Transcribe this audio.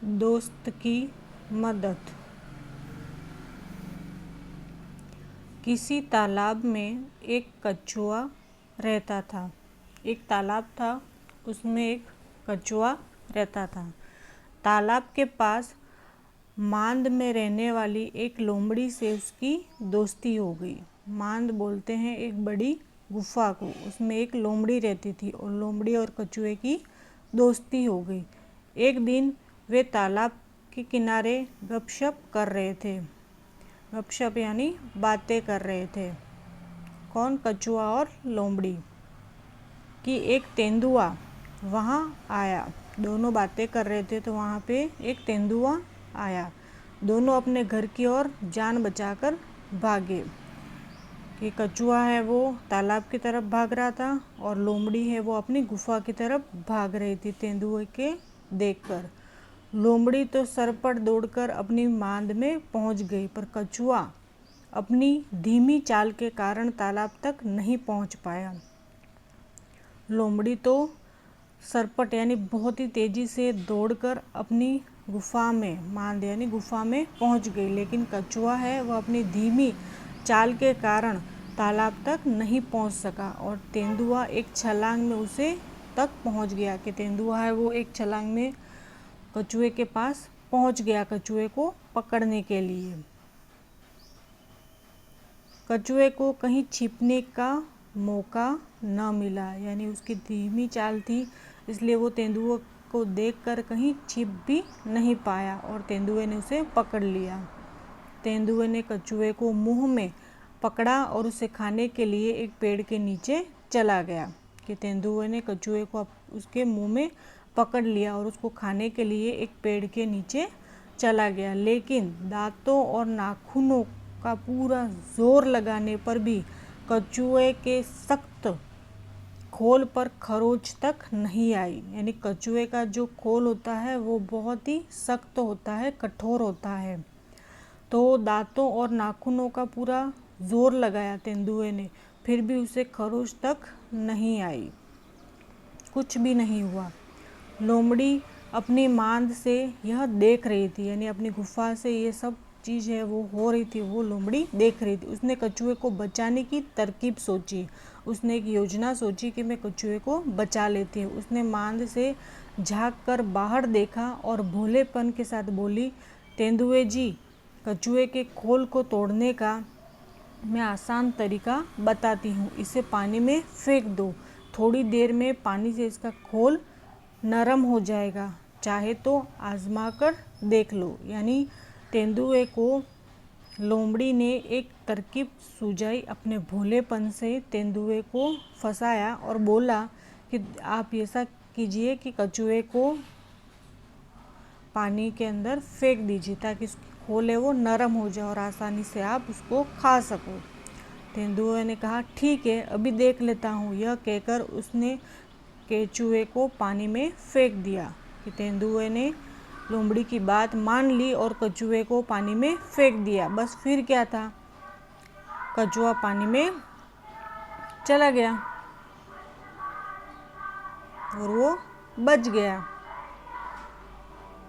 दोस्त की मदद। किसी तालाब में एक कछुआ रहता था। एक तालाब था, उसमें एक कछुआ रहता था। तालाब के पास मांद में रहने वाली एक लोमड़ी से उसकी दोस्ती हो गई। मांद बोलते हैं एक बड़ी गुफा को, उसमें एक लोमड़ी रहती थी और लोमड़ी और कछुए की दोस्ती हो गई। एक दिन वे तालाब के किनारे गपशप कर रहे थे। गपशप यानी बातें कर रहे थे। कौन? कछुआ और लोमड़ी। कि एक तेंदुआ वहाँ आया। दोनों बातें कर रहे थे तो वहाँ पे एक तेंदुआ आया। दोनों अपने घर की ओर जान बचाकर भागे। कि कछुआ है वो तालाब की तरफ भाग रहा था और लोमड़ी है वो अपनी गुफा की तरफ भाग रही थी तेंदुए के देखकर। लोमड़ी तो सरपट दौड़कर अपनी मांद में पहुंच गई, पर कछुआ अपनी धीमी चाल के कारण तालाब तक नहीं पहुंच पाया। लोमड़ी तो सरपट यानी बहुत ही तेजी से दौड़कर अपनी गुफा में, मांद यानी गुफा में पहुंच गई, लेकिन कछुआ है वह अपनी धीमी चाल के कारण तालाब तक नहीं पहुंच सका और तेंदुआ एक छलांग में उसे तक पहुंच गया। कि तेंदुआ है वो एक छलांग में कछुए के पास पहुंच गया कछुए को पकड़ने के लिए। कछुए को कहीं छिपने का मौका न मिला, यानी उसकी धीमी चाल थी इसलिए वो तेंदुए को देखकर कहीं छिप भी नहीं पाया और तेंदुए ने उसे पकड़ लिया। तेंदुए ने कछुए को मुंह में पकड़ा और उसे खाने के लिए एक पेड़ के नीचे चला गया। कि तेंदुए ने कछुए को उसके मुंह में पकड़ लिया और उसको खाने के लिए एक पेड़ के नीचे चला गया, लेकिन दांतों और नाखूनों का पूरा जोर लगाने पर भी कछुए के सख्त खोल पर खरोच तक नहीं आई। यानी कछुए का जो खोल होता है वो बहुत ही सख्त होता है, कठोर होता है। तो दांतों और नाखूनों का पूरा जोर लगाया तेंदुए ने, फिर भी उसे खरोच तक नहीं आई, कुछ भी नहीं हुआ। लोमड़ी अपनी मांद से यह देख रही थी, यानी अपनी गुफा से ये सब चीज़ है वो हो रही थी, वो लोमड़ी देख रही थी। उसने कछुए को बचाने की तरकीब सोची। उसने एक योजना सोची कि मैं कछुए को बचा लेती हूँ। उसने मांद से झाँक कर बाहर देखा और भोलेपन के साथ बोली, तेंदुए जी, कछुए के खोल को तोड़ने का मैं आसान तरीका बताती हूँ। इसे पानी में फेंक दो, थोड़ी देर में पानी से इसका खोल नरम हो जाएगा, चाहे तो आजमा कर देख लो। यानी तेंदुए को लोमड़ी ने एक तरकीब सुझाई, अपने भोलेपन से तेंदुए को फंसाया और बोला कि आप ऐसा कीजिए कि कछुए को पानी के अंदर फेंक दीजिए ताकि उसकी खोल है वो नरम हो जाए और आसानी से आप उसको खा सको। तेंदुए ने कहा ठीक है, अभी देख लेता हूँ। यह कहकर उसने केचुए को पानी में फेंक दिया। कि तेंदुए ने लोमड़ी की बात मान ली और कछुए को पानी में फेंक दिया। बस फिर क्या था, कछुआ पानी में चला गया और वो बच गया।